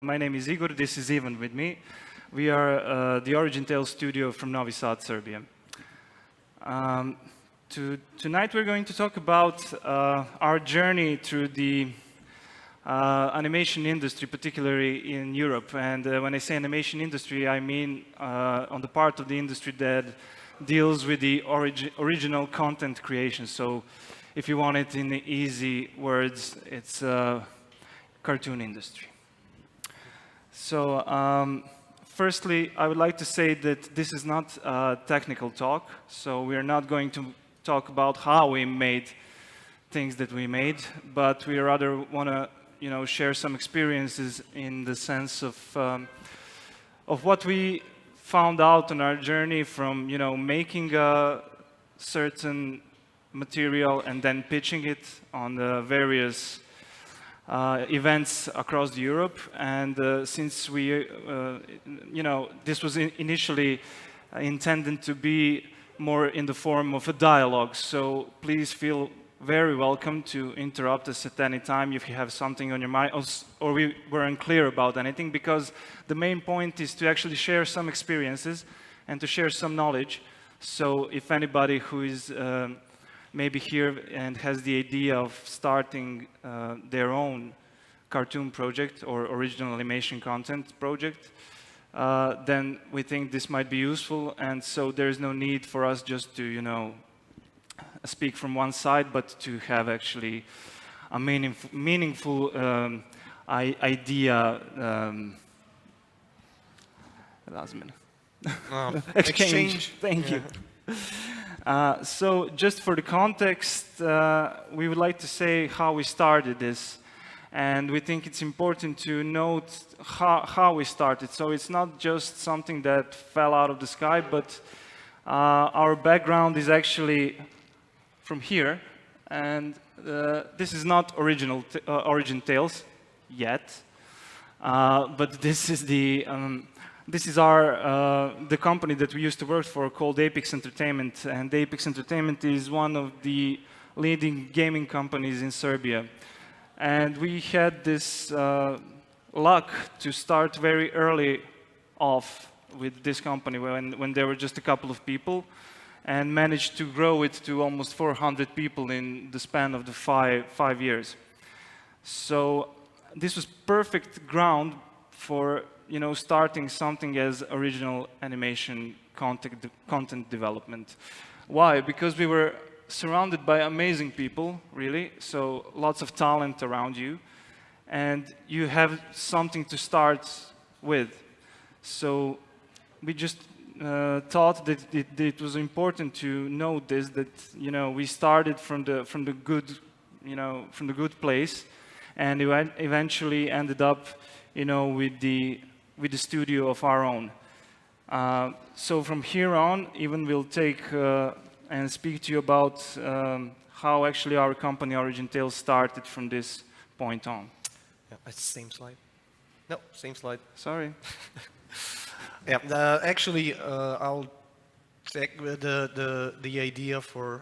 My name is Igor, this is Ivan with me. We are the Origin Tales studio from Novi Sad, Serbia. Tonight we're going to talk about our journey through the animation industry, particularly in Europe. And when I say animation industry, I mean on the part of the industry that deals with the original content creation. So if you want it in the easy words, it's cartoon industry. So firstly, I would like to say that this is not a technical talk. So we are not going to talk about how we made things that we made, but we rather want to, share some experiences in the sense of what we found out on our journey from, making a certain material and then pitching it on the various events across Europe. And since we, this was initially intended to be more in the form of a dialogue, so please feel very welcome to interrupt us at any time if you have something on your mind or we were unclear about anything, because the main point is to actually share some experiences and to share some knowledge. So if anybody who is maybe here and has the idea of starting their own cartoon project or original animation content project, then we think this might be useful. And so there's no need for us just to, speak from one side, but to have actually a meaningful idea exchange. Thank you. So just for the context, we would like to say how we started this. And we think it's important to note how we started. So it's not just something that fell out of the sky, but our background is actually from here. And this is not Origin Tales yet, but this is the company that we used to work for, called Apex Entertainment. And Apex Entertainment is one of the leading gaming companies in Serbia. And we had this luck to start very early off with this company when there were just a couple of people, and managed to grow it to almost 400 people in the span of the five years. So this was perfect ground for starting something as original animation content development. Why? Because we were surrounded by amazing people, really, so lots of talent around you, and you have something to start with. So we just thought that it was important to note this, that we started from the good place, and eventually ended up with the studio of our own. So from here on, even we'll take and speak to you about how actually our company Origin Tales started from this point on. Yeah, it's the same slide. No, same slide. Sorry. Yeah, actually, I'll take the idea for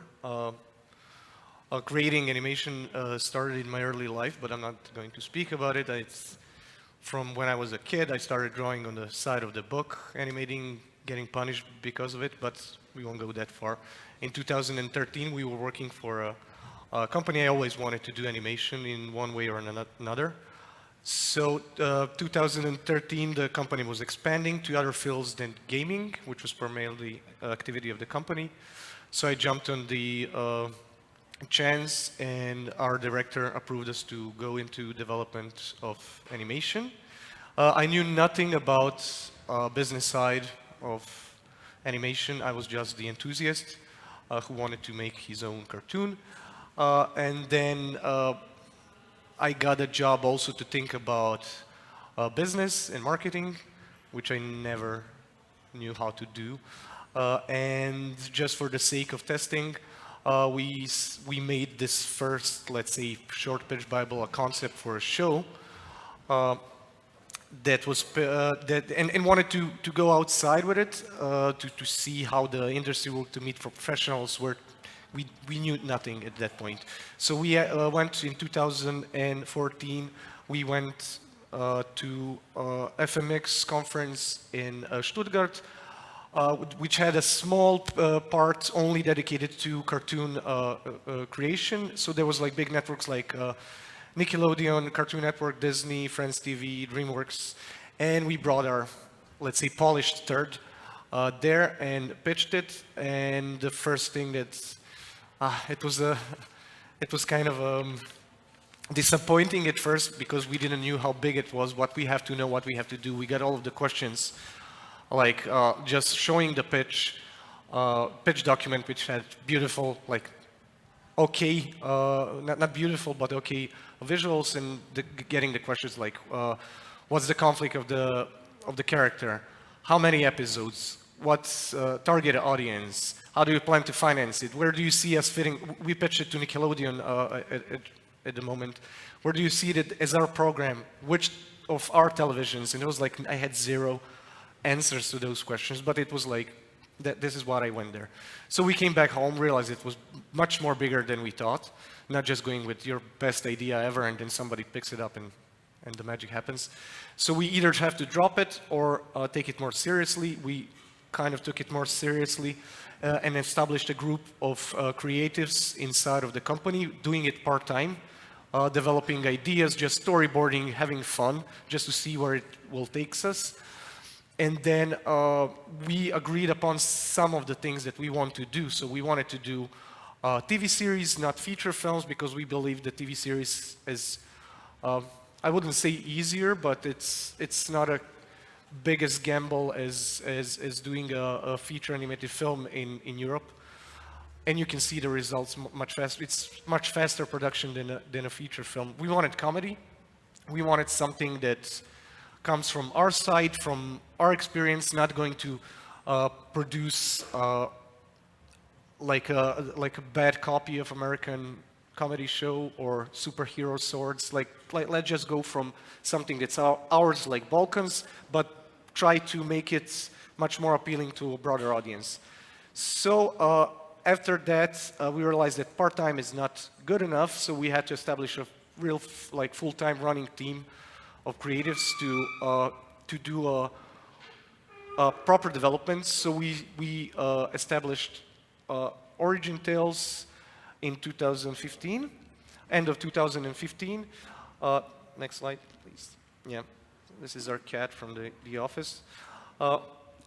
creating animation started in my early life, but I'm not going to speak about it. It's from when I was a kid. I started drawing on the side of the book, animating, getting punished because of it, but we won't go that far. In 2013, we were working for a company. I always wanted to do animation in one way or another. So 2013, the company was expanding to other fields than gaming, which was primarily activity of the company. So I jumped on the chance, and our director approved us to go into development of animation. I knew nothing about business side of animation. I was just the enthusiast who wanted to make his own cartoon. And then I got a job also to think about business and marketing, which I never knew how to do. And just for the sake of testing, we made this first, let's say, short pitch Bible, a concept for a show that was and wanted to go outside with it to see how the industry worked, to meet professionals where we knew nothing at that point. So we went in 2014. We went to FMX conference in Stuttgart, which had a small part only dedicated to cartoon creation. So there was like big networks like Nickelodeon, Cartoon Network, Disney, Friends TV, DreamWorks, and we brought our, let's say, polished third there and pitched it. And the first thing that it was kind of disappointing at first because we didn't know how big it was, what we have to know, what we have to do. We got all of the questions, like just showing the pitch document, which had beautiful, like, okay, not beautiful, but okay visuals, and getting the questions like, what's the conflict of the character? How many episodes? What's target audience? How do you plan to finance it? Where do you see us fitting? We pitched it to Nickelodeon at the moment. Where do you see it as our program? Which of our televisions? And it was like, I had zero answers to those questions, but it was like, this is what I went there. So we came back home, realized it was much more bigger than we thought, not just going with your best idea ever and then somebody picks it up and the magic happens. So we either have to drop it or take it more seriously. We kind of took it more seriously and established a group of creatives inside of the company, doing it part-time, developing ideas, just storyboarding, having fun, just to see where it will take us. And then we agreed upon some of the things that we want to do. So we wanted to do TV series, not feature films, because we believe the TV series is, I wouldn't say easier, but it's not a biggest gamble as doing a feature animated film in Europe. And you can see the results much faster. It's much faster production than a feature film. We wanted comedy. We wanted something that comes from our side, from our experience, not going to produce like a bad copy of American comedy show or superhero swords. Like let's just go from something that's ours, like Balkans, but try to make it much more appealing to a broader audience. So after that, we realized that part-time is not good enough, so we had to establish a real like full-time running team of creatives to do a proper development. So we established Origin Tales in 2015, end of 2015. Next slide, please. Yeah, this is our cat from the office.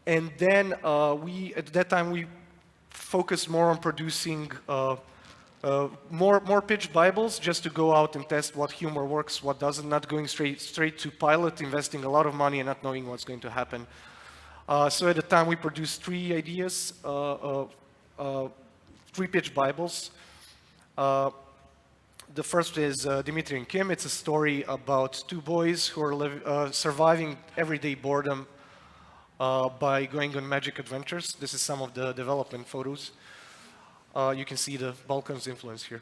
And then at that time we focused more on producing more pitch Bibles, just to go out and test what humor works, what doesn't, not going straight to pilot, investing a lot of money and not knowing what's going to happen. So at the time we produced 3 ideas, 3 pitch Bibles. The first is Dimitri and Kim. It's a story about 2 boys who are surviving everyday boredom by going on magic adventures. This is some of the development photos. You can see the Balkans influence here.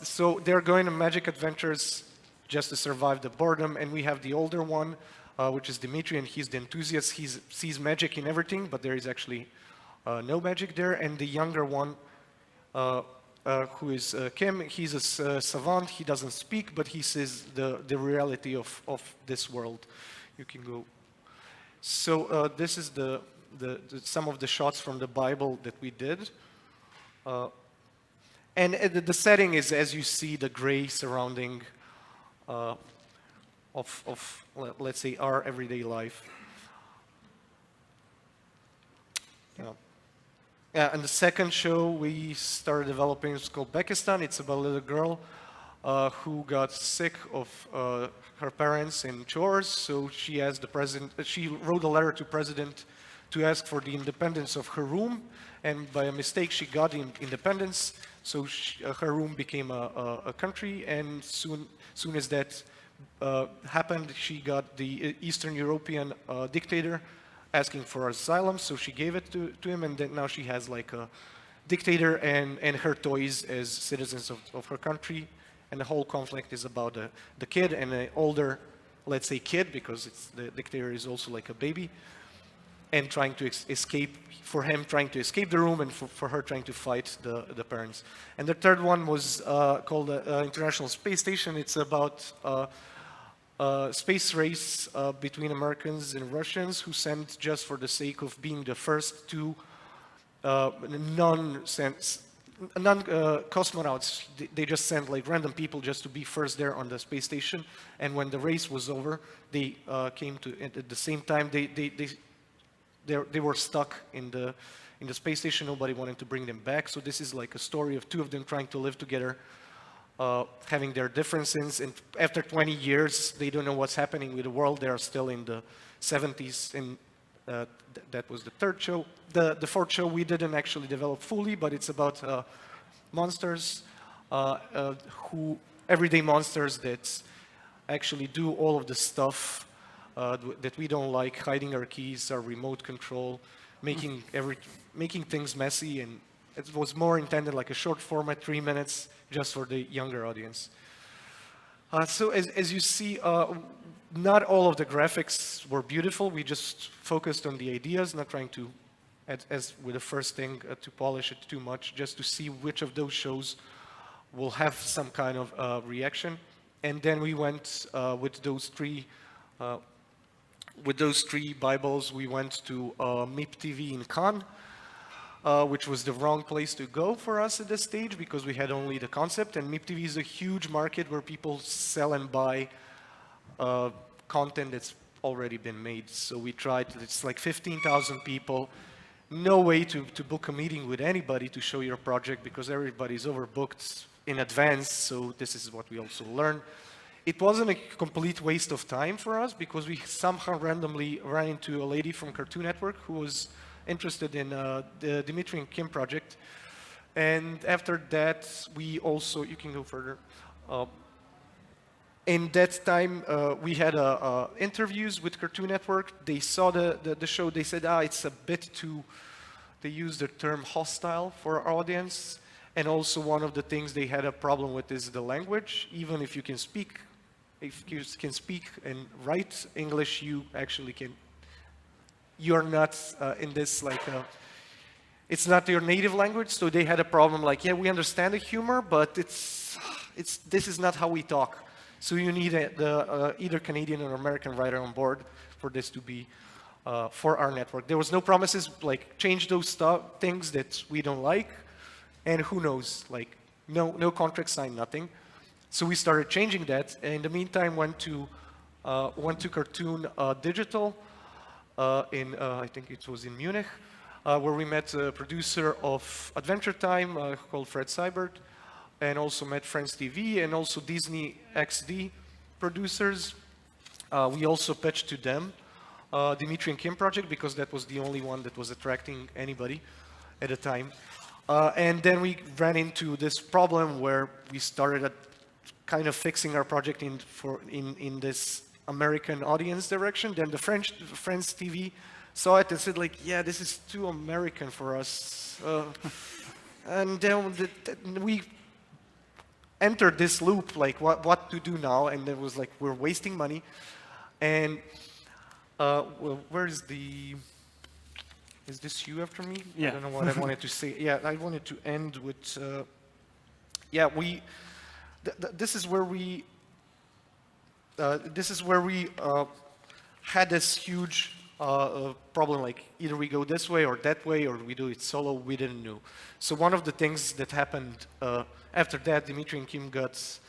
So they're going on magic adventures just to survive the boredom, and we have the older one, which is Dimitri, and he's the enthusiast. He sees magic in everything, but there is actually no magic there. And the younger one, who is Kim, he's a savant. He doesn't speak, but he sees the reality of this world. You can go. So this is some of the shots from the Bible that we did. And the setting is, as you see, the gray surrounding of let's say, our everyday life. Yeah, and the second show we started developing is called Bekistan. It's about a little girl who got sick of her parents in chores, so she asked the president. She wrote a letter to president to ask for the independence of her room, and by a mistake she got independence. So her room became a country, and soon as that happened, she got the Eastern European dictator asking for asylum, so she gave it to him, and then now she has like a dictator and her toys as citizens of her country, and the whole conflict is about the kid and the older, let's say, kid, because the dictator is also like a baby, and trying to escape, for him trying to escape the room, and for her trying to fight the parents. And the third one was called International Space Station. It's about space race between Americans and Russians who sent just for the sake of being the first two non-cosmonauts. They just sent like random people just to be first there on the space station. And when the race was over, they came to at the same time. They were stuck in the space station. Nobody wanted to bring them back. So this is like a story of two of them trying to live together, having their differences. And after 20 years, they don't know what's happening with the world. They are still in the 70s. And that was the third show. The fourth show we didn't actually develop fully, but it's about monsters, everyday monsters that actually do all of the stuff that we don't like, hiding our keys, our remote control, making things messy. And it was more intended like a short format, 3 minutes, just for the younger audience. So as you see, not all of the graphics were beautiful. We just focused on the ideas, not trying to, as with the first thing, to polish it too much, just to see which of those shows will have some kind of reaction. And then we went with those three Bibles. We went to MIP TV in Cannes, which was the wrong place to go for us at this stage because we had only the concept. And MIP TV is a huge market where people sell and buy content that's already been made. So we tried, it's like 15,000 people. No way to book a meeting with anybody to show your project because everybody's overbooked in advance. So this is what we also learned. It wasn't a complete waste of time for us because we somehow randomly ran into a lady from Cartoon Network who was interested in the Dmitry and Kim project. And after that, we also, you can go further. In that time, we had interviews with Cartoon Network. They saw the show. They said, it's a bit too, they used the term hostile for our audience. And also one of the things they had a problem with is the language. Even if you can speak, and write English, you actually can, you're not in this like, it's not your native language. So they had a problem like, yeah, we understand the humor, but this is not how we talk. So you need either Canadian or American writer on board for this to be for our network. There was no promises like change those things that we don't like, and who knows, like no contract signed, nothing. So we started changing that. And in the meantime, went to Cartoon Digital in I think it was in Munich, where we met a producer of Adventure Time called Fred Seibert. And also met Friends TV and also Disney XD producers. We also pitched to them Dmitry and Kim project because that was the only one that was attracting anybody at the time. And then we ran into this problem where we started kind of fixing our project in this American audience direction. Then the Friends TV saw it and said like, yeah, this is too American for us. And then we entered this loop, like what to do now, and it was like we're wasting money. And well, where is this you after me? Yeah. I don't know what I wanted to say. Yeah, I wanted to end with, yeah, this is where we had this huge problem, like either we go this way or that way, or we do it solo, we didn't know. So one of the things that happened after that, Dmitry and Kim got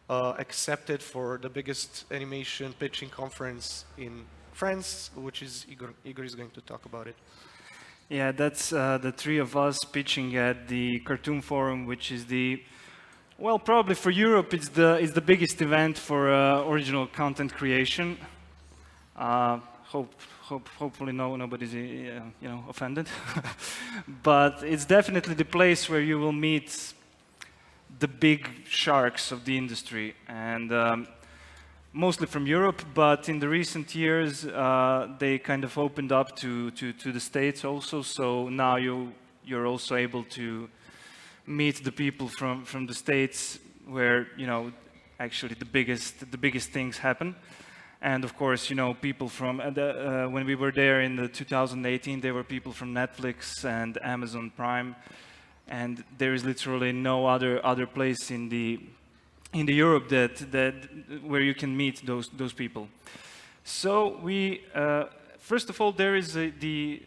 accepted for the biggest animation pitching conference in France, which is Igor. Igor is going to talk about it. Yeah, that's the three of us pitching at the Cartoon Forum, which is the, well, probably for Europe, it's the biggest event for original content creation. Hopefully nobody's offended, but it's definitely the place where you will meet the big sharks of the industry, and mostly from Europe. But in the recent years, they kind of opened up to the States also. So now you're also able to meet the people from the States, where actually the biggest things happen. And of course, people from, when we were there in the 2018, there were people from Netflix and Amazon Prime. And there is literally no other place in the in the Europe where you can meet those people. So we first of all there is the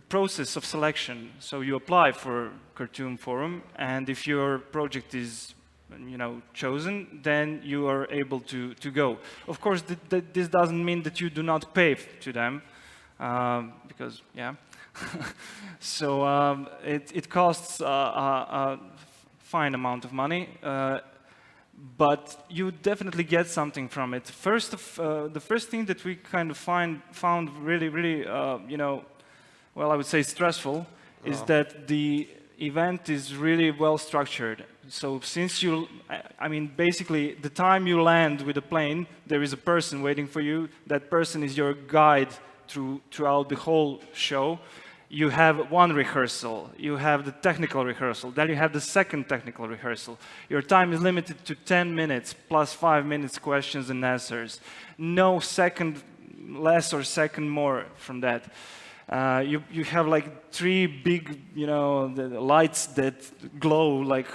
process of selection. So you apply for Cartoon Forum, and if your project is chosen, then you are able to go. Of course, this doesn't mean that you do not pay to them, because yeah. So it costs a fine amount of money, but you definitely get something from it. The first thing that we kind of found really well, I would say stressful, is that the event is really well structured. So since basically the time you land with a plane, there is a person waiting for you. That person is your guide throughout the whole show. You have one rehearsal, you have the technical rehearsal, then you have the second technical rehearsal. Your time is limited to 10 minutes plus 5 minutes questions and answers. No second less or second more from that. You have like 3 big, the lights that glow like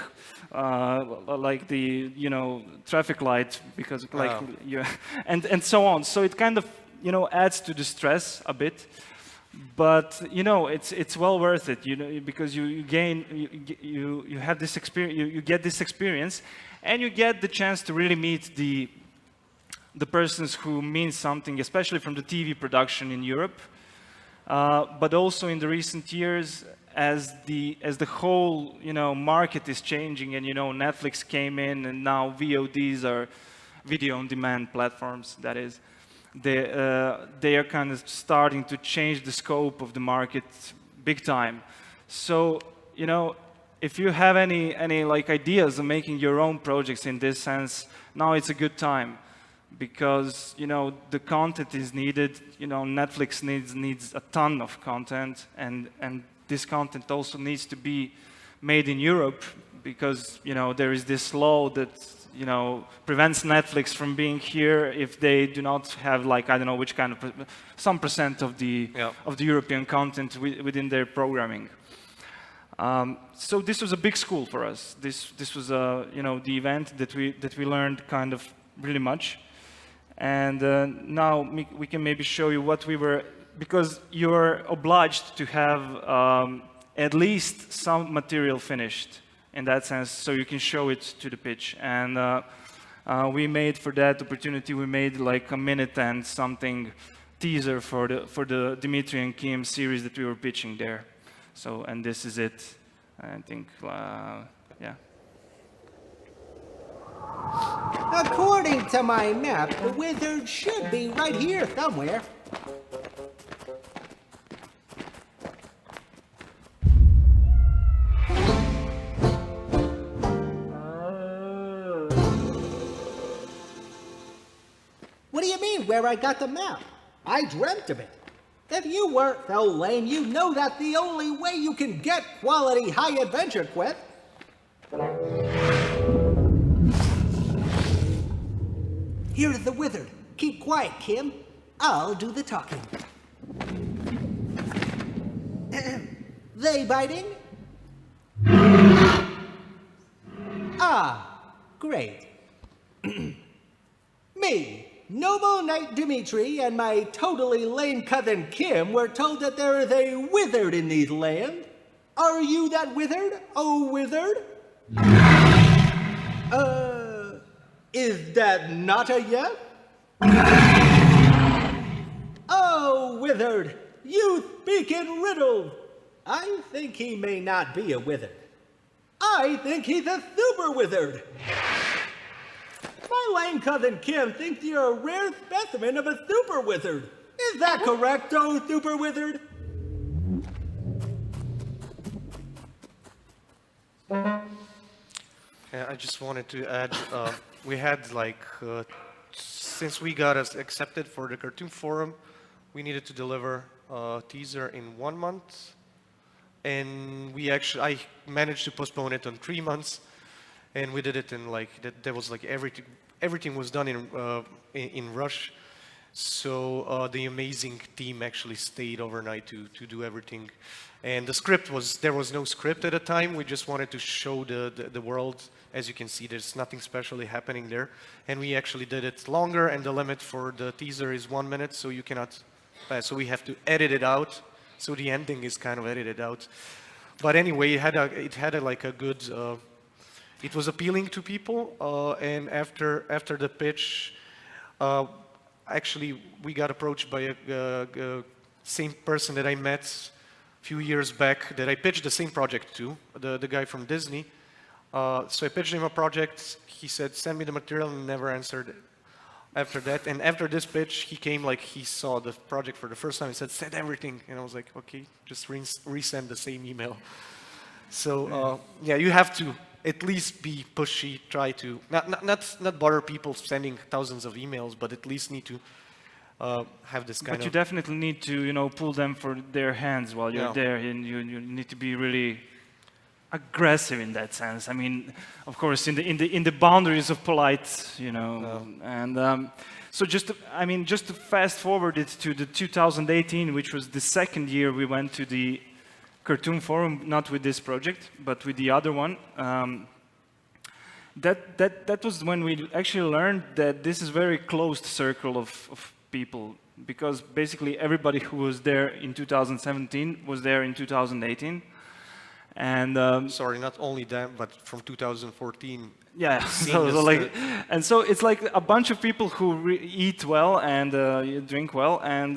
the traffic light, because like and so on. So it kind of adds to the stress a bit. But it's well worth it, because you have this experience, you get this experience, and you get the chance to really meet the persons who mean something, especially from the TV production in Europe, but also in the recent years, as the whole market is changing, and Netflix came in, and now VODs are video on demand platforms. That is. They are kind of starting to change the scope of the market big time. So, if you have any like ideas of making your own projects in this sense, now it's a good time, because the content is needed. Netflix needs a ton of content, and this content also needs to be made in Europe, because there is this law that prevents Netflix from being here if they do not have, like, I don't know which kind of some percent of the European content within their programming. So this was a big school for us. This was the event that we learned kind of really much. And now we can maybe show you what we were, because you're obliged to have at least some material finished in that sense, so you can show it to the pitch. And we made, for that opportunity, we made like a minute and something teaser for the Dimitri and Kim series that we were pitching there. So, and this is it, I think, yeah. According to my map, the wizard should be right here somewhere. What do you mean, where I got the map? I dreamt of it. If you weren't so lame, you know that the only way you can get quality high-adventure quests. Here's the wizard. Keep quiet, Kim. I'll do the talking. They biting? Ah, great. Me, Noble Knight Dimitri, and my totally lame cousin Kim were told that there is a wizard in these lands. Are you that wizard, oh wizard? Is that not a yes? Oh, wizard, you speak in riddles. I think he may not be a wizard. I think he's a super wizard. My lame cousin Kim thinks you're a rare specimen of a super wizard. Is that correct, oh super wizard? Yeah, I just wanted to add, we had like, since we got us accepted for the Cartoon Forum, we needed to deliver a teaser in 1 month. And I managed to postpone it on 3 months. And we did it in like, there was like everything was done in rush. So the amazing team actually stayed overnight to do everything. And the script there was no script at the time. We just wanted to show the world. As you can see, there's nothing specially happening there. And we actually did it longer, and the limit for the teaser is 1 minute, so you cannot, so we have to edit it out. So the ending is kind of edited out. But anyway, it had like a good, it was appealing to people. And after the pitch, actually, we got approached by a same person that I met a few years back that I pitched the same project to, the guy from Disney. So I pitched him a project. He said, send me the material, and never answered after that. And after this pitch, he came like he saw the project for the first time. He said, send everything. And I was like, okay, just resend the same email. So yeah, you have to at least be pushy, try to, not bother people sending thousands of emails, but at least need to have this kind of... But you definitely need to, pull them for their hands while you're there, and you need to be really aggressive in that sense. I mean, of course, in the boundaries of polite, and so just to fast forward it to the 2018, which was the second year we went to the Cartoon Forum, not with this project, but with the other one. That was when we actually learned that this is a very closed circle of people, because basically everybody who was there in 2017 was there in 2018. And sorry, not only that, but from 2014. Yeah, so it's like a bunch of people who eat well and drink well, and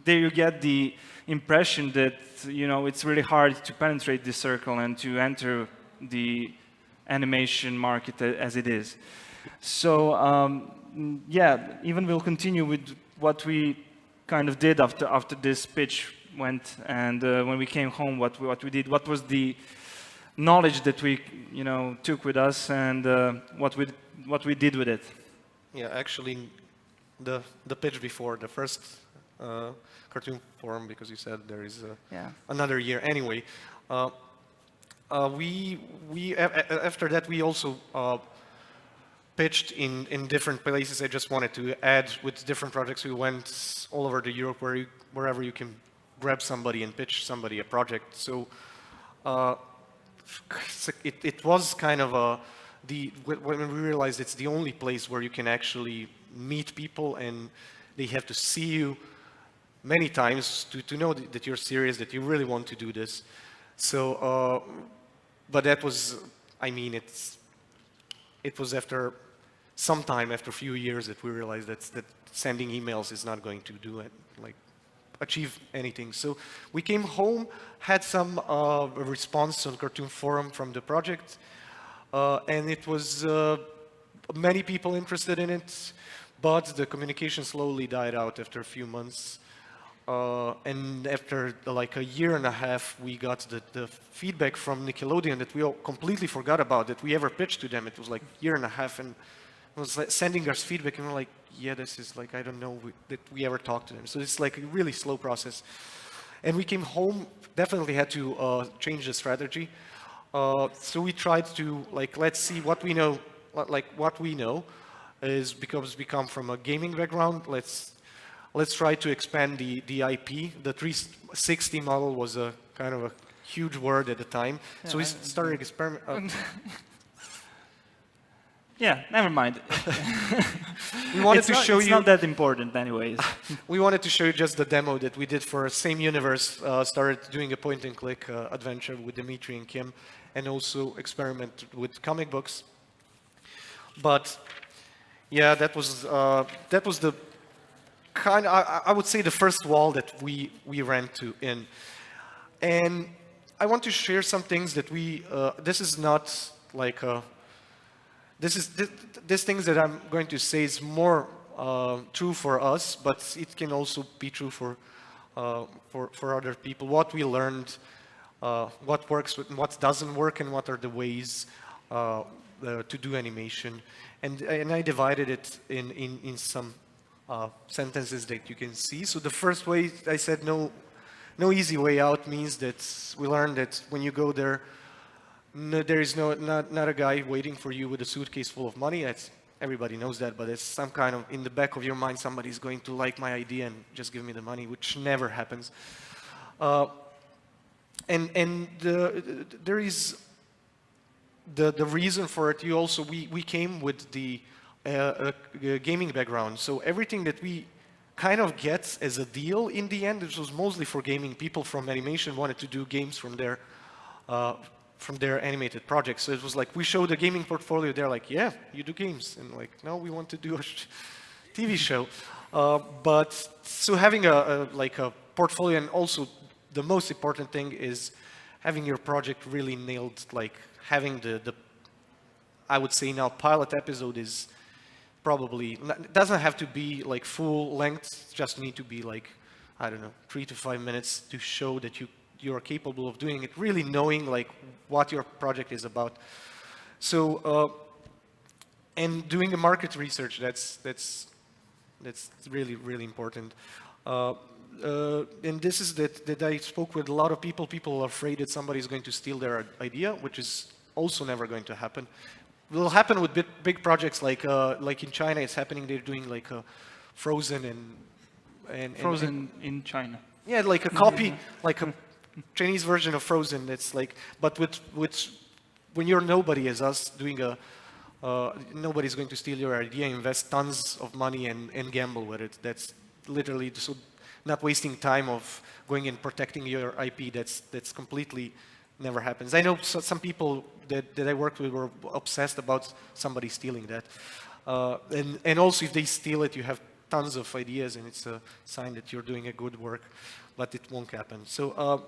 there you get the impression that it's really hard to penetrate this circle and to enter the animation market as it is. So yeah, even we'll continue with what we kind of did after this pitch went, and when we came home, what we did, what was the knowledge that we took with us, and what we did with it. Yeah, actually, the pitch before the first Cartoon Forum, because you said there is another year. Anyway, after that we also pitched in different places. I just wanted to add with different projects. We went all over Europe, wherever you can grab somebody and pitch somebody a project. So it was kind of when we realized it's the only place where you can actually meet people, and they have to see you many times to know that you're serious, that you really want to do this. So, but that was, I mean, it was after some time, after a few years, that we realized that sending emails is not going to do it, like achieve anything. So we came home, had some response on Cartoon Forum from the project, and it was many people interested in it, but the communication slowly died out after a few months. And after like a year and a half, we got the feedback from Nickelodeon that we all completely forgot about, that we ever pitched to them. It was like a year and a half, and it was like sending us feedback, and we're like, yeah, this is like, I don't know that we ever talked to them. So it's like a really slow process. And we came home, definitely had to change the strategy. So we tried to, like, let's see what we know, like what we know is, because we come from a gaming background, let's try to expand the IP. The 360 model was a kind of a huge word at the time. Yeah, so we started experimenting. Yeah, never mind. We wanted to show you. It's not that important, anyways. We wanted to show you just the demo that we did for Same Universe. Started doing a point-and-click adventure with Dimitri and Kim, and also experiment with comic books. But yeah, that was the kind of, I would say, the first wall that we ran in. And I want to share some things that this is not like this things that I'm going to say is more true for us, but it can also be true for other people. What we learned, what works, what doesn't work, and what are the ways to do animation. And I divided it in some sentences that you can see. So the first way, I said no easy way out, means that we learned that when you go there, there is not a guy waiting for you with a suitcase full of money. That's everybody knows that, but it's some kind of, in the back of your mind, somebody's going to like my idea and just give me the money, which never happens. There is the reason for it. We came with the gaming background, so everything that we kind of get as a deal in the end, it was mostly for gaming. People from animation wanted to do games from their animated projects. So it was like, we showed a gaming portfolio, they're like, yeah, you do games. And like, no, we want to do a TV show. But so having a portfolio, and also the most important thing is having your project really nailed, like having I would say now pilot episode is probably, it doesn't have to be like full length, just need to be like, I don't know, 3 to 5 minutes to show that you are capable of doing it, really knowing like what your project is about. So, and doing the market research, that's really, really important. And this is that I spoke with a lot of people. People are afraid that somebody is going to steal their idea, which is also never going to happen. It will happen with big projects like in China, it's happening. They're doing like Frozen and Frozen in China. Yeah, like a copy, like a Chinese version of Frozen. It's like, but with when you're nobody as us doing nobody's going to steal your idea, invest tons of money and gamble with it. That's literally so not wasting time of going and protecting your IP. That's completely never happens. I know some people that I worked with were obsessed about somebody stealing that. And also if they steal it, you have tons of ideas and it's a sign that you're doing a good work, but it won't happen. So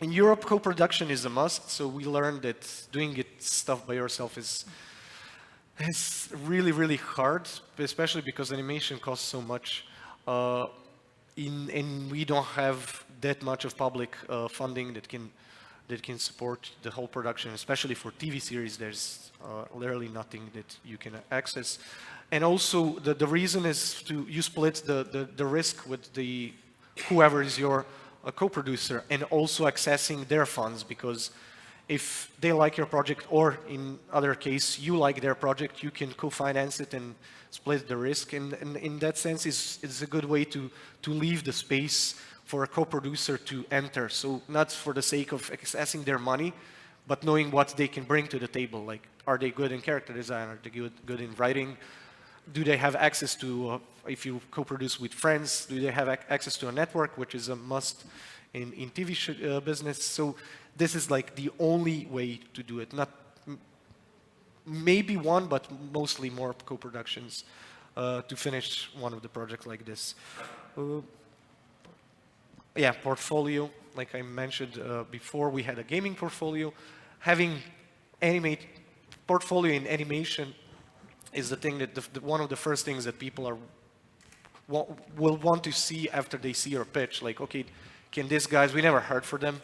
in Europe, co-production is a must. So we learned that doing stuff by yourself is really, really hard, especially because animation costs so much. And we don't have that much of public funding that can support the whole production, especially for TV series. There's literally nothing that you can access. And also the reason is you split the risk with whoever is your co-producer, and also accessing their funds, because if they like your project, or in other case you like their project, you can co-finance it and split the risk. And in that sense it's a good way to leave the space for a co-producer to enter. So not for the sake of accessing their money, but knowing what they can bring to the table. Like, are they good in character design? Are they good in writing? Do they have access to, if you co-produce with friends, do they have access to a network, which is a must in TV business? So this is like the only way to do it. Not maybe one, but mostly more co-productions to finish one of the projects like this. Yeah, portfolio, like I mentioned before, we had a gaming portfolio. Having portfolio in animation is the thing that one of the first things that people will want to see after they see your pitch. Like, okay, can these guys, we never heard from them.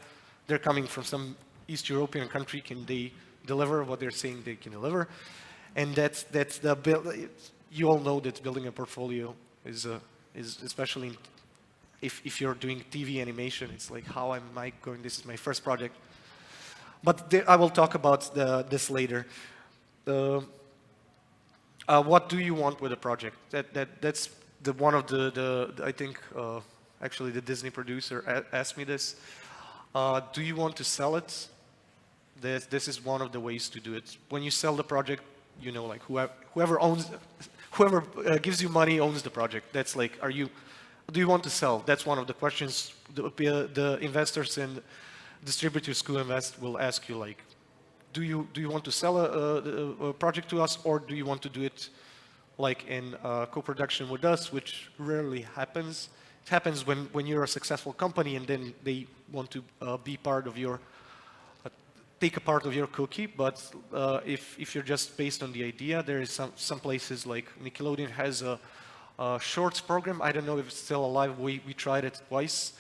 They're coming from some East European country. Can they deliver what they're saying they can deliver? And that's the build. You all know that building a portfolio is especially if you're doing TV animation. It's like, how am I going? This is my first project. But I will talk about this later. What do you want with a project? That's one of the I think actually the Disney producer asked me this. Do you want to sell it? This is one of the ways to do it. When you sell the project, you know, like whoever gives you money owns the project. That's like, do you want to sell? That's one of the questions the investors and distributors who invest will ask you, like, do you want to sell a project to us, or do you want to do it like in co-production with us, which rarely happens. It happens when you're a successful company and then they want to be part of your, take a part of your cookie. But if you're just based on the idea, there is some places like Nickelodeon has a shorts program. I don't know if it's still alive. We tried it twice.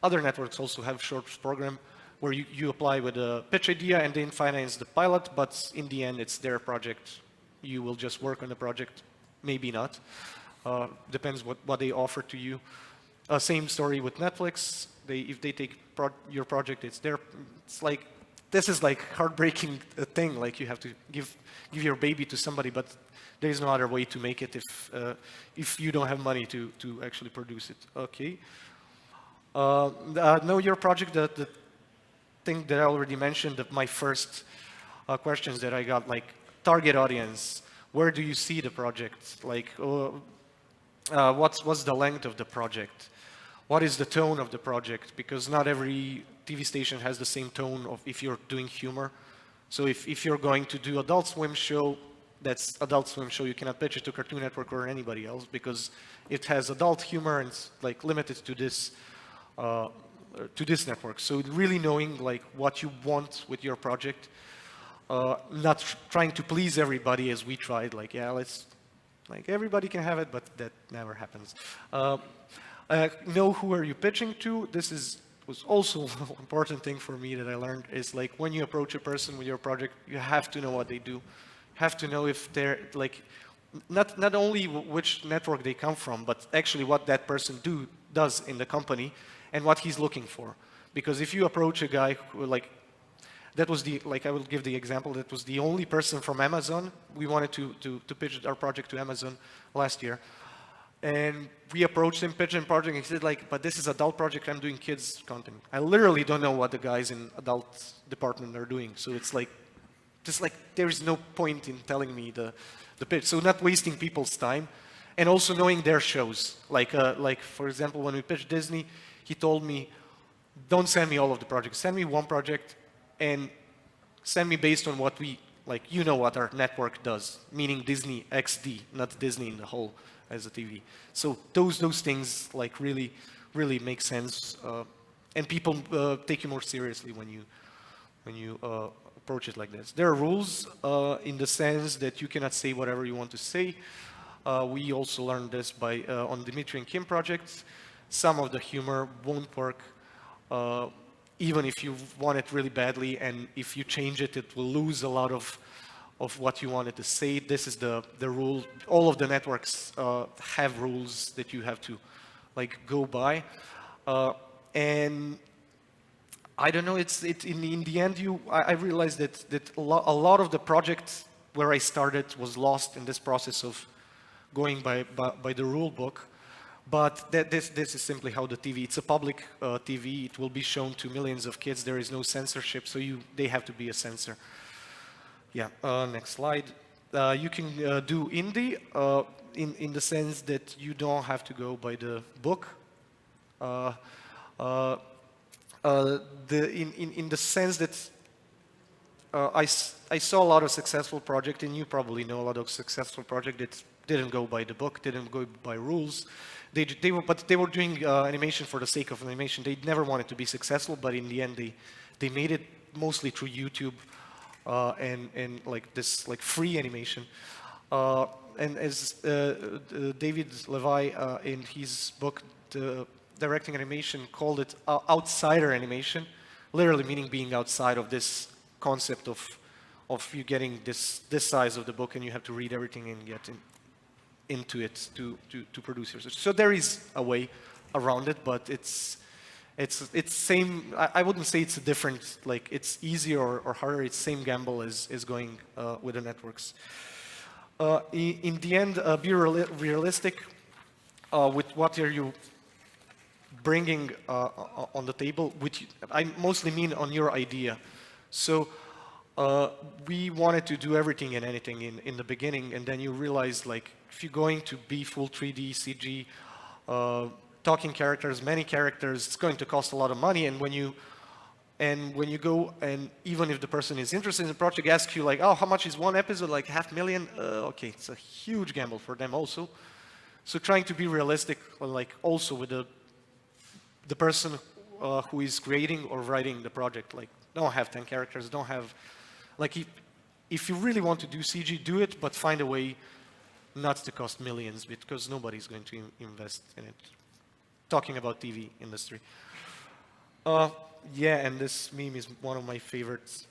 Other networks also have shorts program where you apply with a pitch idea and then finance the pilot, but in the end it's their project. You will just work on the project, maybe not. Depends what they offer to you. Same story with Netflix. If they take your project, it's like this is like heartbreaking thing, like you have to give your baby to somebody, but there is no other way to make it if you don't have money to actually produce it. Okay. Know your project, the thing that I already mentioned, my first questions that I got, like target audience, where do you see the project? Like, what's the length of the project? What is the tone of the project? Because not every TV station has the same tone of if you're doing humor. So if you're going to do Adult Swim show, that's Adult Swim show, you cannot pitch it to Cartoon Network or anybody else because it has adult humor and it's like limited to this network. So really knowing like what you want with your project, not trying to please everybody as we tried, like, yeah, let's, like everybody can have it, but that never happens. Know who are you pitching to. This was also an important thing for me that I learned is like when you approach a person with your project, you have to know what they do. You have to know if they're like, not only which network they come from, but actually what that person does in the company and what he's looking for. Because if you approach a guy who like, that was the, like I will give the example, that was the only person from Amazon. We wanted to pitch our project to Amazon last year. And we approached him, pitched him project, and he said like, but this is adult project, I'm doing kids content. I literally don't know what the guys in adult department are doing. So it's like, just like, there is no point in telling me the pitch. So not wasting people's time and also knowing their shows. Like for example, when we pitched Disney, he told me, don't send me all of the projects, send me one project and send me based on what we, like, you know what our network does, meaning Disney XD, not Disney in the whole as a TV. So those things like really make sense, and people take you more seriously when you approach it like this. There are rules in the sense that you cannot say whatever you want to say. We also learned this by on Dimitri and Kim projects. Some of the humor won't work even if you want it really badly, and if you change it, it will lose a lot of what you wanted to say. This is the rule. All of the networks have rules that you have to like go by, and I don't know. In the end, I realized that a lot of the projects where I started was lost in this process of going by the rule book. But this is simply how the TV. It's a public TV. It will be shown to millions of kids. There is no censorship, so they have to be a censor. Yeah, next slide. You can do indie in the sense that you don't have to go by the book. In the sense that I saw a lot of successful projects, and you probably know a lot of successful projects that didn't go by the book, didn't go by rules. But they were doing animation for the sake of animation. They never wanted to be successful, but in the end, they made it mostly through YouTube. And like this like free animation, and as David Levi in his book Directing Animation called it outsider animation, literally meaning being outside of this concept of you getting this size of the book and you have to read everything and get into it to produce research. So there is a way around it, but it's same. I wouldn't say it's a different, like it's easier or harder. It's same gamble as going with the networks. In the end, be realistic with what are you bringing on the table. I mostly mean on your idea. So we wanted to do everything and anything in the beginning, and then you realize like if you're going to be full 3D CG. Talking characters, many characters, it's going to cost a lot of money. And when you go, and even if the person is interested in the project, asks you like, oh, how much is one episode? Like $500,000? Okay, it's a huge gamble for them also. So trying to be realistic, like also with the person who is creating or writing the project, like don't have 10 characters, don't have, like if you really want to do CG, do it, but find a way not to cost millions because nobody's going to invest in it. Talking about TV industry. Yeah, and this meme is one of my favorites.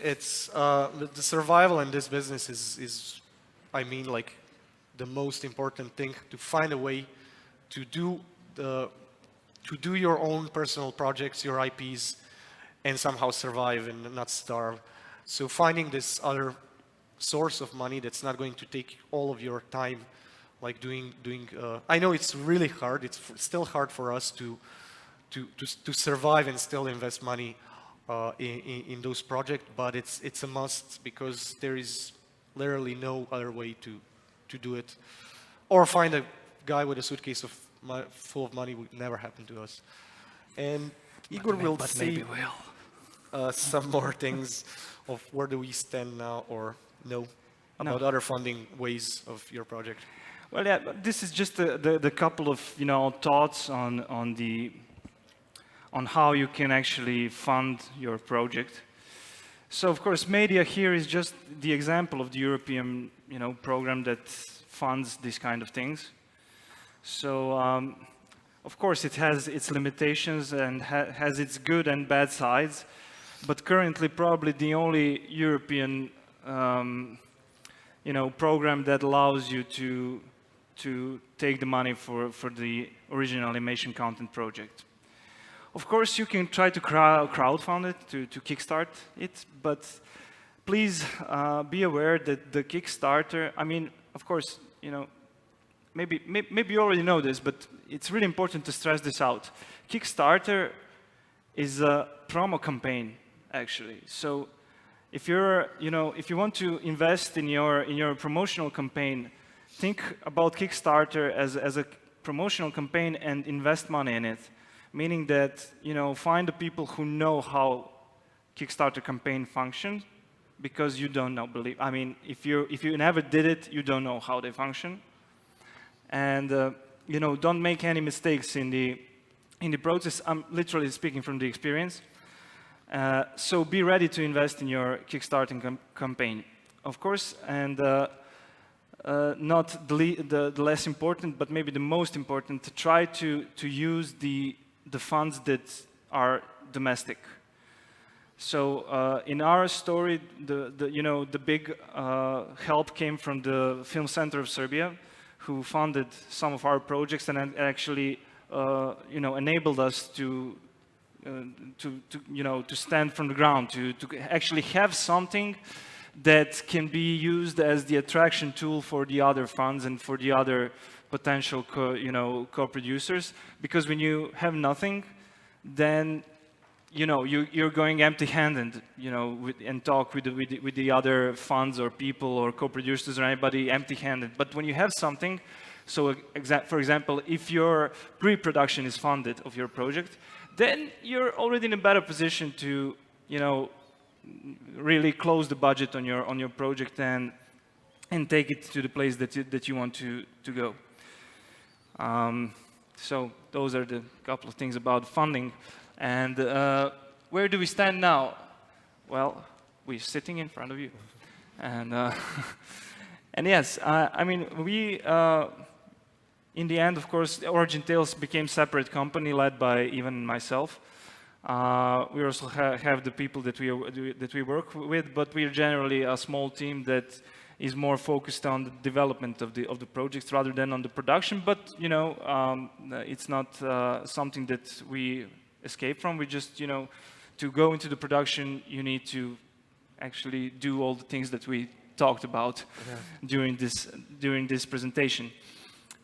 It's the survival in this business is, I mean, like the most important thing, to find a way to do to do your own personal projects, your IPs, and somehow survive and not starve. So finding this other source of money that's not going to take all of your time, like I know it's really hard. It's still hard for us to survive and still invest money in those projects, but it's a must because there is literally no other way to do it. Or find a guy with a suitcase full of money would never happen to us. And Igor will say some more things of where do we stand now, or about other funding ways of your project. Well, yeah, this is just the couple of thoughts on how you can actually fund your project. So of course, media here is just the example of the European program that funds these kind of things. So of course, it has its limitations and has its good and bad sides. But currently, probably the only European program that allows you to take the money for the original animation content project. Of course, you can try to crowdfund it, to kickstart it, but please be aware that the Kickstarter, I mean, of course, maybe you already know this, but it's really important to stress this out. Kickstarter is a promo campaign, actually. So if if you want to invest in your promotional campaign, think about Kickstarter as a promotional campaign and invest money in it. Meaning that, find the people who know how Kickstarter campaign functions, because you don't know, I mean, if you never did it, you don't know how they function. And, don't make any mistakes in the process. I'm literally speaking from the experience. So be ready to invest in your Kickstarter campaign, of course, and not the less important, but maybe the most important, to try to use the funds that are domestic. So in our story, the big help came from the Film Center of Serbia, who funded some of our projects and actually enabled us to stand from the ground, to actually have something that can be used as the attraction tool for the other funds and for the other potential co-producers. Because when you have nothing, then you're going empty-handed, and talk with the other funds or people or co-producers or anybody empty-handed. But when you have something, so for example, if your pre-production is funded of your project, then you're already in a better position to really close the budget on your project and take it to the place that you want to go. So those are the couple of things about funding. And where do we stand now? Well, we're sitting in front of you. And, and yes, I mean, we, in the end, of course, Origin Tales became a separate company led by Ivan and myself. We also have the people that we work with, but we're generally a small team that is more focused on the development of the projects rather than on the production. But it's not something that we escape from. We just to go into the production, you need to actually do all the things that we talked about during this presentation.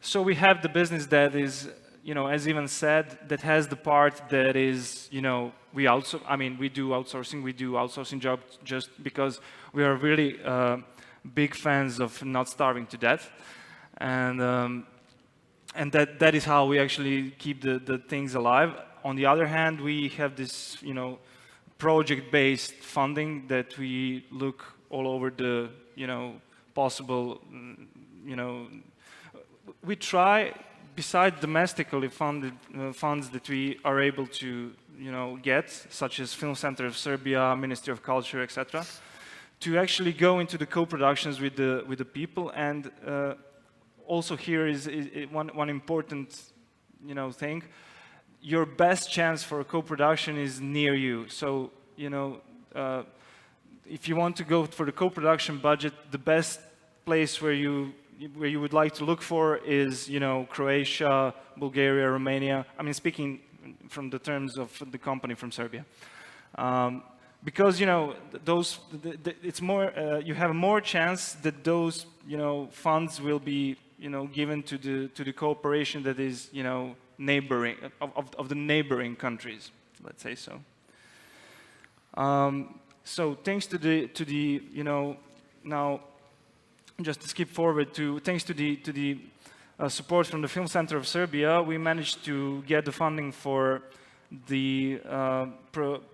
So we have the business that is, as Ivan said, that has the part that is, we do outsourcing jobs just because we are really big fans of not starving to death, and that is how we actually keep the things alive. On the other hand, we have this, project-based funding that we look all over the, possible, we try, besides domestically funded funds that we are able to, get, such as Film Center of Serbia, Ministry of Culture, etc., to actually go into the co-productions with the people. And also here is one important, thing. Your best chance for a co-production is near you. So, if you want to go for the co-production budget, the best place where you would like to look for is, Croatia, Bulgaria, Romania. I mean, speaking from the terms of the company from Serbia. Because, you know, it's more, you have more chance that those, you know, funds will be, you know, given to the cooperation that is, you know, neighboring, of the neighboring countries, let's say so. So thanks to the, you know, now just to skip forward to, thanks to the support from the Film Center of Serbia, we managed to get the funding for the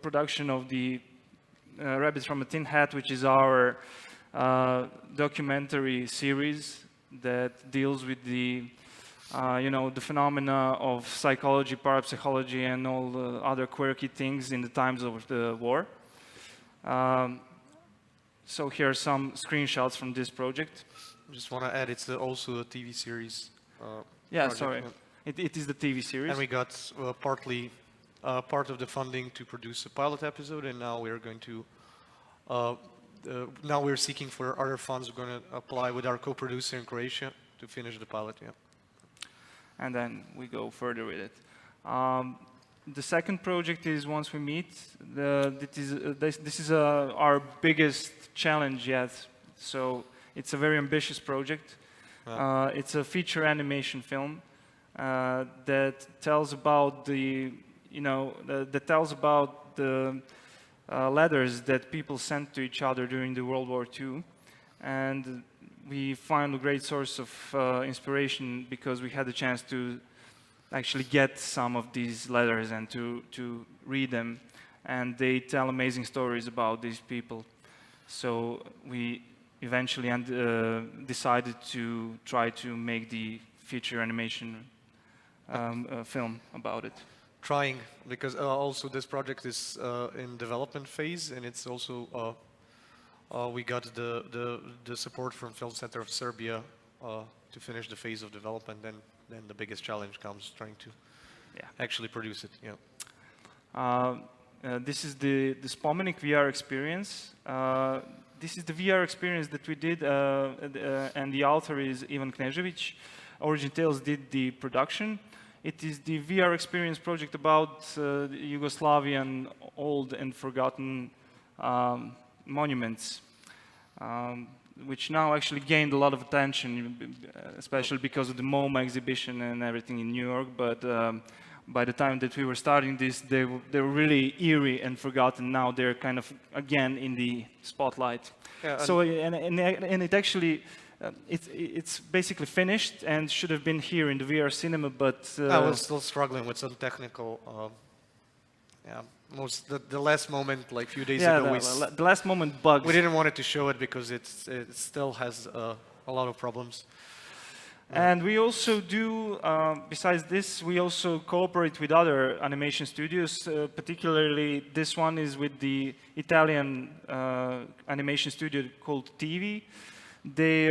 production of the Rabbits from a Tin Hat, which is our documentary series that deals with the, you know, the phenomena of psychology, parapsychology, and all the other quirky things in the times of the war. So here are some screenshots from this project. I just want to add, it's also a TV series. Yeah, project. sorry. It is the TV series. And we got partly part of the funding to produce a pilot episode, and now we're going to, now we're seeking for other funds. We're going to apply with our co-producer in Croatia to finish the pilot, yeah. And then we go further with it. The second project is Once We Meet. This is our biggest challenge yet. So it's a very ambitious project. It's a feature animation film that tells about the, you know, that tells about the letters that people sent to each other during the World War II. And we find a great source of inspiration because we had the chance to actually get some of these letters and to read them. And they tell amazing stories about these people. So we eventually decided to try to make the feature animation film about it. Trying, because also this project is in development phase, and it's also we got the support from Film Center of Serbia to finish the phase of development. Then the biggest challenge comes trying to actually produce it. Yeah. This is the Spomenik VR experience. This is the VR experience that we did, and the author is Ivan Knežević. Origin Tales did the production. It is the VR experience project about Yugoslavian old and forgotten monuments, which now actually gained a lot of attention, especially because of the MoMA exhibition and everything in New York. But by the time that we were starting this, they were really eerie and forgotten. Now they're kind of again in the spotlight. Yeah, so and it actually. It's basically finished and should have been here in the VR cinema, but I was still struggling with some technical, the last moment, like a few days ago. The last moment bugs. We didn't want it to show it because it still has a lot of problems. And we also do, besides this, we also cooperate with other animation studios. Particularly, this one is with the Italian animation studio called TV. They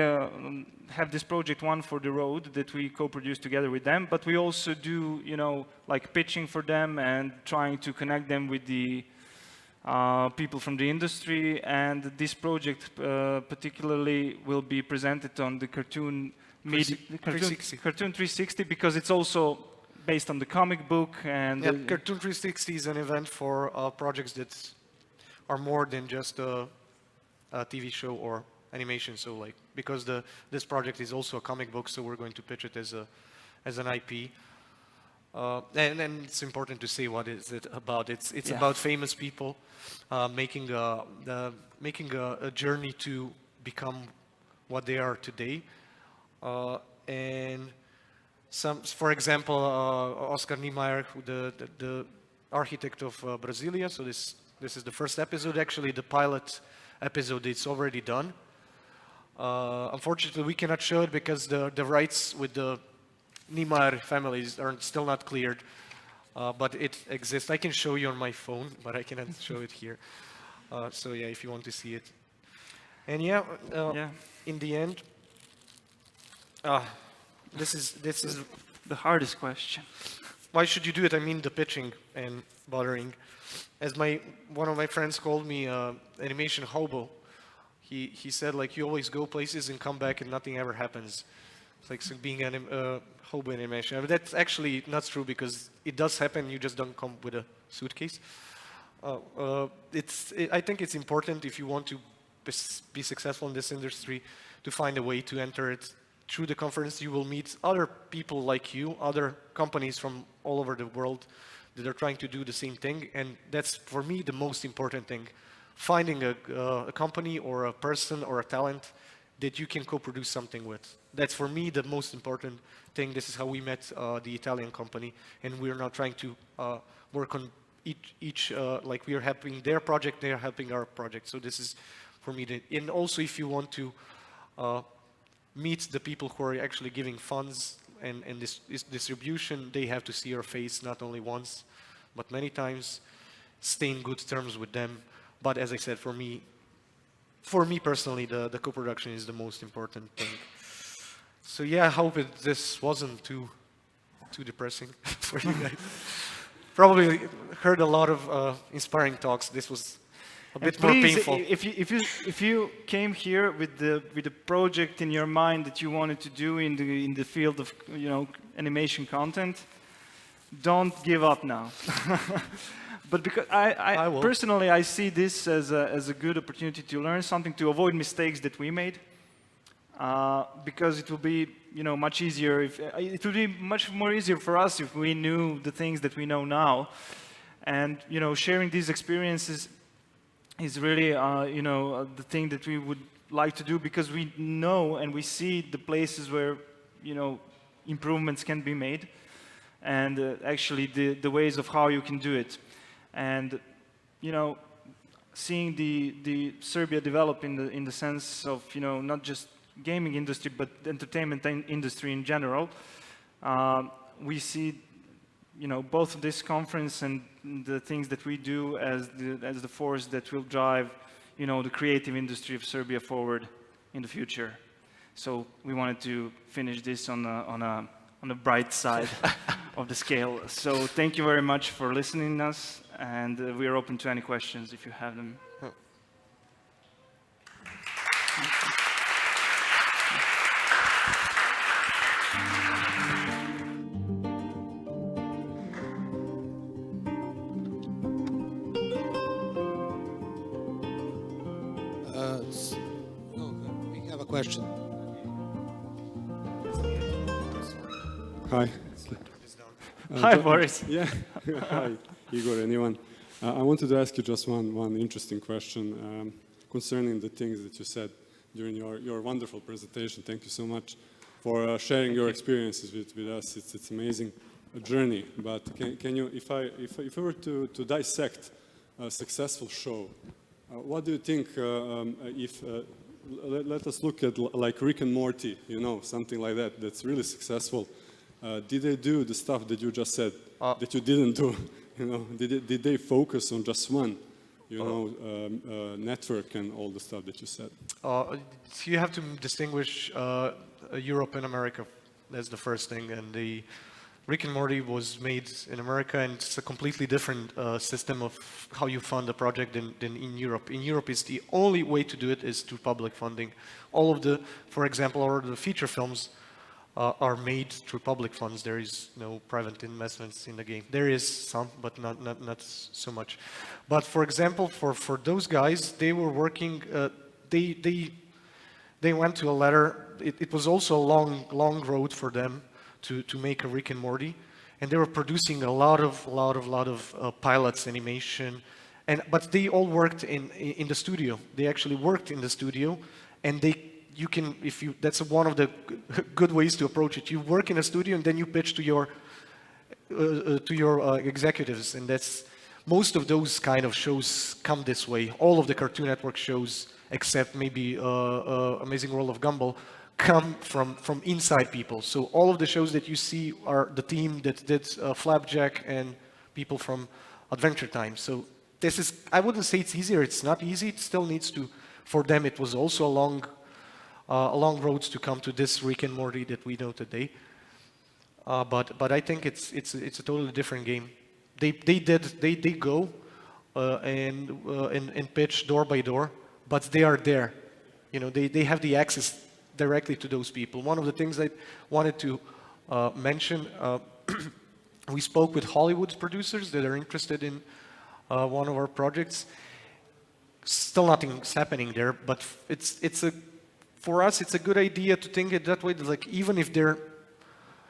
have this project One for the Road that we co-produce together with them, but we also do, you know, like pitching for them and trying to connect them with the people from the industry. And this project particularly will be presented on the Cartoon 360 because it's also based on the comic book. And Cartoon 360 is an event for projects that are more than just a TV show or animation. So like, because this project is also a comic book, so we're going to pitch it as an IP. And it's important to say what is it about. It's about famous people making a journey to become what they are today. And for example, Oscar Niemeyer, the architect of Brasilia. So this is the first episode. Actually, the pilot episode, it's already done. Unfortunately, we cannot show it because the rights with the Niemeyer families are still not cleared, but it exists. I can show you on my phone, but I cannot show it here. So yeah, if you want to see it. And in the end, this is the hardest question. Why should you do it? I mean, the pitching and bothering. As one of my friends called me, animation hobo. He said, like, you always go places and come back and nothing ever happens. It's like being a hobby animation. But that's actually not true because it does happen. You just don't come with a suitcase. I think it's important if you want to be successful in this industry to find a way to enter it. Through the conference, you will meet other people like you, other companies from all over the world that are trying to do the same thing. And that's, for me, the most important thing. Finding a company or a person or a talent that you can co-produce something with. That's, for me, the most important thing. This is how we met the Italian company. And we're now trying to work on each like we are helping their project, they are helping our project. So this is, for me, and also if you want to meet the people who are actually giving funds and this distribution, they have to see your face not only once, but many times, stay in good terms with them. But as I said, for me personally, the co-production is the most important thing. So yeah, I hope this wasn't too depressing for you guys. Probably heard a lot of inspiring talks. This was a bit more painful. If you came here with the project in your mind that you wanted to do in the field of animation content, don't give up now. But because I personally I see this as a good opportunity to learn something, to avoid mistakes that we made, because it will be much easier it would be much more easier for us if we knew the things that we know now, and sharing these experiences is really the thing that we would like to do, because we know and we see the places where improvements can be made, and actually the ways of how you can do it. And seeing the Serbia develop in the sense of not just gaming industry but entertainment industry in general, we see both this conference and the things that we do as the force that will drive the creative industry of Serbia forward in the future. So we wanted to finish this on a bright side of the scale. So thank you very much for listening to us, and we are open to any questions if you have them. We have a question. Hi. Hi, Boris. Yeah. Hi, Igor and Ivan. I wanted to ask you just one interesting question concerning the things that you said during your wonderful presentation. Thank you so much for sharing your experiences with us. It's amazing journey. But can you, if I were to dissect a successful show, what do you think let us look at like Rick and Morty, something like that, that's really successful. Did they do the stuff that you just said that you didn't do? Did they focus on just one, network and all the stuff that you said? You have to distinguish Europe and America. That's the first thing. And the Rick and Morty was made in America, and it's a completely different system of how you fund a project than in Europe. In Europe, it's the only way to do it is through public funding. All of the, for example, all the feature films are made through public funds. There is no private investments in the game. There is some, but not so much. But for example, for those guys, they were working. They went to a ladder. It was also a long road for them to make a Rick and Morty, and they were producing a lot of pilots, animation, but they all worked in the studio. They actually worked in the studio, and that's one of the good ways to approach it. You work in a studio and then you pitch to your executives, and that's most of those kind of shows come this way. All of the Cartoon Network shows, except maybe Amazing World of Gumball, come from inside people. So all of the shows that you see are the team that did Flapjack and people from Adventure Time. So this is, I wouldn't say it's easier. It's not easy. It still needs to, for them, it was also a long road to come to this Rick and Morty that we know today. But I think it's a totally different game. They go and pitch door by door, but they are there. They have the access directly to those people. One of the things I wanted to mention, we spoke with Hollywood producers that are interested in one of our projects. Still nothing's happening there, but for us, it's a good idea to think it that way. Like, even if they're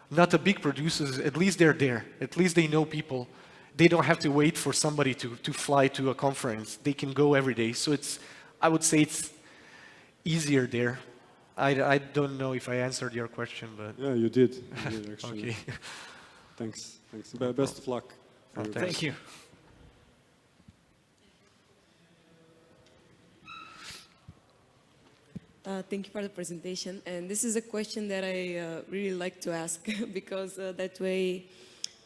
not a big producers, at least they're there. At least they know people. They don't have to wait for somebody to fly to a conference. They can go every day. So I would say it's easier there. I don't know if I answered your question, but... Yeah, you did. You did actually. Okay. Thanks. Best of luck. Thank you. Thank you for the presentation. And this is a question that I really like to ask because that way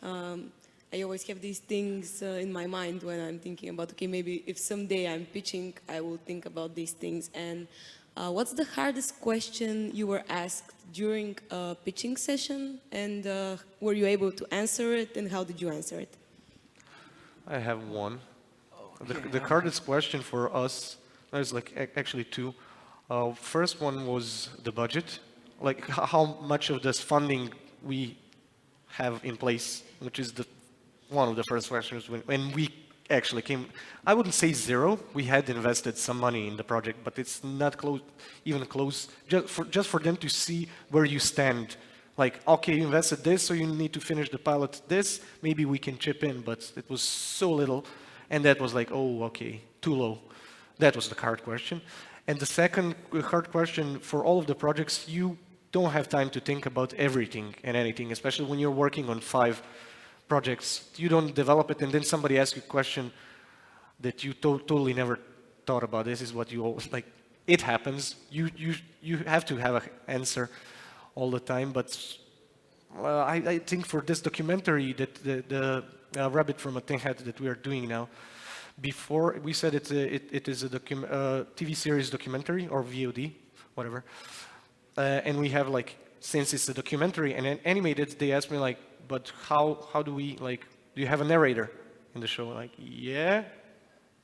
I always have these things in my mind when I'm thinking about, okay, maybe if someday I'm pitching, I will think about these things. And what's the hardest question you were asked during a pitching session? And were you able to answer it? And how did you answer it? I have one. Okay. The hardest question for us, there's like actually two. First one was the budget, like how much of this funding we have in place, which is one of the first questions when we actually came. I wouldn't say zero. We had invested some money in the project, but it's not even close. Just for them to see where you stand. Like, okay, you invested this, so you need to finish the pilot this. Maybe we can chip in, but it was so little, and that was like, oh, okay, too low. That was the hard question. And the second hard question for all of the projects, you don't have time to think about everything and anything, especially when you're working on 5 projects. You don't develop it, and then somebody asks you a question that you totally never thought about. This is what you always, like, it happens. You have to have an answer all the time, but I think for this documentary, that the Rabbit from a Tin Hat that we are doing now, before we said it is a TV series documentary or VOD, whatever, and we have like, since it's a documentary and animated, they asked me like, but how do we, like, do you have a narrator in the show? Like, yeah,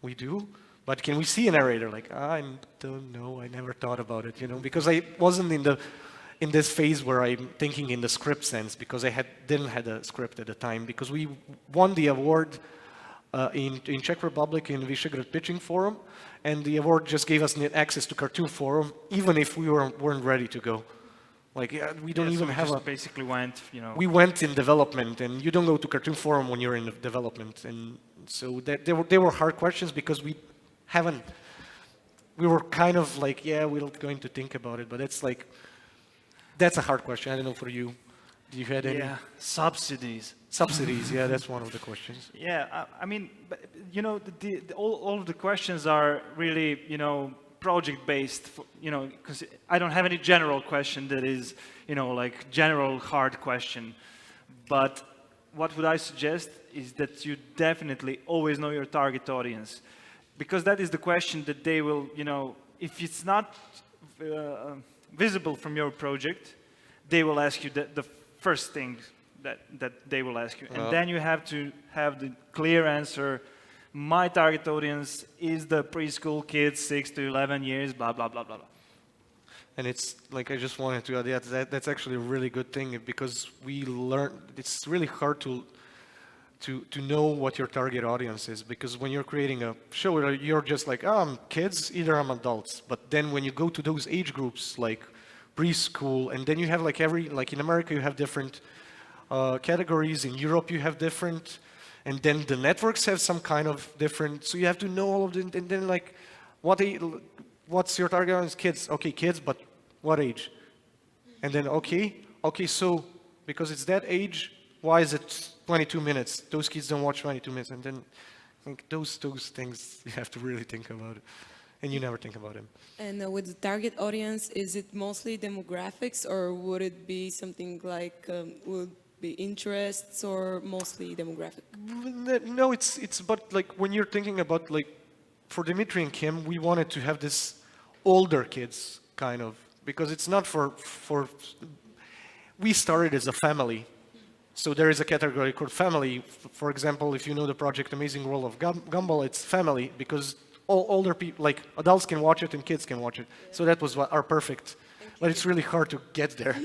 we do, but can we see a narrator? Like, I don't know, I never thought about it, you know, because I wasn't in this phase where I'm thinking in the script sense, because I didn't have a script at the time, because we won the award in Czech Republic in Visegrad Pitching Forum, and the award just gave us access to Cartoon Forum, even if we weren't ready to go. Like, we don't even have basically went, you know. We went in development, and you don't go to Cartoon Forum when you're in development, and so they were hard questions because we were kind of like, yeah, we're going to think about it, but that's a hard question. I don't know for you. Do you had any? Yeah, subsidies. Subsidies, yeah, that's one of the questions. Yeah, I mean, you know, all of the questions are really, you know, project-based, you know, because I don't have any general question that is, you know, like general hard question. But what would I suggest is that you definitely always know your target audience, because that is the question that they will, you know, if it's not visible from your project, they will ask you the first thing that they will ask you. And then you have to have the clear answer. My target audience is the preschool kids, 6 to 11 years, blah, blah, blah, blah, blah. And it's like, I just wanted to add, that's actually a really good thing, because we learn, it's really hard to know what your target audience is, because when you're creating a show, you're just like, oh, I'm kids, either I'm adults. But then when you go to those age groups, like preschool, and then you have like like in America, you have different categories. In Europe, you have different, and then the networks have some kind of different. So you have to know all of them. And then like, what's your target audience? Kids. Okay, kids, but what age? And then okay, so because it's that age, why is it 22 minutes? Those kids don't watch 22 minutes. And then like, those things you have to really think about it. And you never think about them. And with the target audience, is it mostly demographics, or would it be something like, would be interests, or mostly demographic? No, it's but like when you're thinking about, like, for Dimitri and Kim, we wanted to have this older kids kind of, because it's not for we started as a family. So there is a category called family. For example, if you know the project Amazing World of Gumball, it's family, because all older people, like adults can watch it and kids can watch it. So that was our perfect, but it's really hard to get there.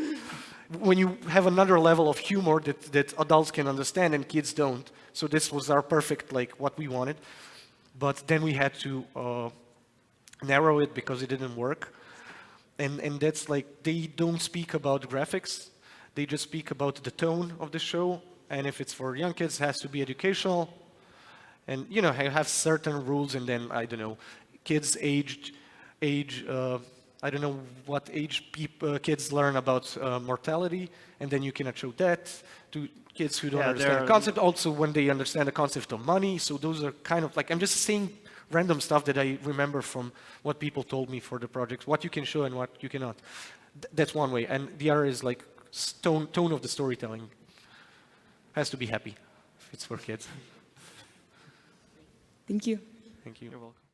When you have another level of humor that adults can understand and kids don't. So this was our perfect, like what we wanted. But then we had to narrow it because it didn't work. And that's like, they don't speak about graphics. They just speak about the tone of the show. And if it's for young kids, it has to be educational. And, you know, have certain rules. And then, I don't know, kids I don't know what age kids learn about mortality, and then you cannot show that to kids who don't understand the concept. Also, when they understand the concept of money, so those are kind of like, I'm just saying random stuff that I remember from what people told me for the projects, what you can show and what you cannot. That's one way, and the other is like tone of the storytelling. Has to be happy if it's for kids. Thank you. Thank you. You're welcome.